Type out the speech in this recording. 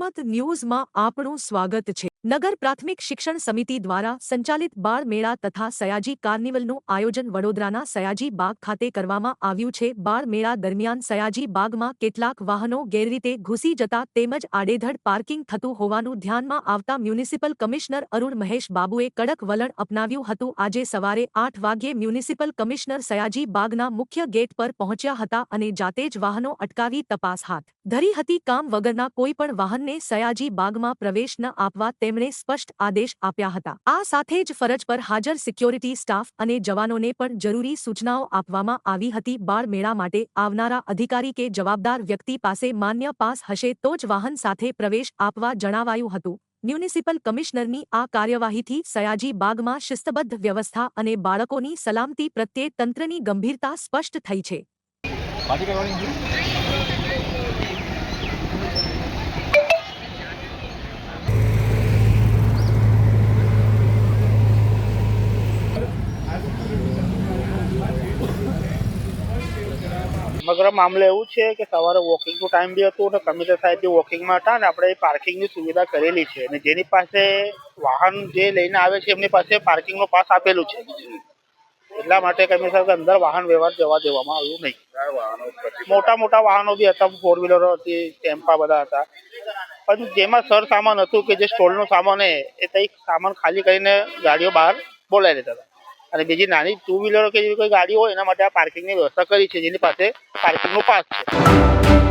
જનમત ન્યૂઝમાં આપનું સ્વાગત છે। નગર પ્રાથમિક શિક્ષણ સમિતિ દ્વારા સંચાલિત બાળ મેળા તથા સયાજી કાર્નિવલનું આયોજન વડોદરાના સયાજી બાગ ખાતે કરવામાં આવ્યું છે। બાળ મેળા દરમિયાન સયાજી બાગમાં કેટલાક વાહનો ગેરરીતે ઘૂસી જતા તેમજ આડેધડ પાર્કિંગ થતું હોવાનું ધ્યાનમાં આવતા મ્યુનિસિપલ કમિશનર અરુણ મહેશ બાબુએ કડક વલણ અપનાવ્યું હતું। આજે સવારે 8 વાગ્યે મ્યુનિસિપલ કમિશનર સયાજી બાગના મુખ્ય ગેટ પર પહોંચ્યા હતા અને જાતે જ વાહનો અટકાવી તપાસ હાથ ધરી હતી। કામ વગરના કોઈ પણ વાહનને સયાજી બાગમાં પ્રવેશ ન આપવા તેમણે સ્પષ્ટ આદેશ આપ્યા હતા। આ સાથે જ ફરજ પર હાજર સિક્યોરિટી સ્ટાફ અને જવાનોને પણ જરૂરી સૂચનાઓ આપવામાં આવી હતી। બાળ મેળા માટે આવનારા અધિકારી કે જવાબદાર વ્યક્તિ પાસે માન્ય પાસ હશે તો જ વાહન સાથે પ્રવેશ આપવા જણાવાયું હતું। મ્યુનિસિપલ કમિશનરની આ કાર્યવાહીથી સયાજી બાગમાં શિસ્તબદ્ધ વ્યવસ્થા અને બાળકોની સલામતી પ્રત્યે તંત્રની ગંભીરતા સ્પષ્ટ થઈ છે। સમગ્ર મામલે એવું છે કે સવારે વોકિંગનો ટાઈમ બી હતો અને કમિશનર સાહેબ બી વોકિંગમાં હતા અને આપણે પાર્કિંગની સુવિધા કરેલી છે અને જેની પાસે વાહન જે લઈને આવે છે એમની પાસે પાર્કિંગનો પાસ આપેલું છે, એટલા માટે કમિશનર અંદર વાહન વ્યવહાર જવા દેવામાં આવ્યું નહીં। મોટા મોટા વાહનો બી હતા, 4 વ્હીલરો હતી, ટેમ્પા બધા હતા, પણ જેમાં સર સામાન હતું કે જે સ્ટોલનો સામાન એ કંઈક સામાન ખાલી કરીને ગાડીઓ બહાર બોલાવી દેતા હતા અને બીજી નાની 2 વ્હીલરો કે જેવી કોઈ ગાડી હોય એના માટે આ પાર્કિંગની વ્યવસ્થા કરી છે, જેની પાસે પાર્કિંગનો પાસ છે।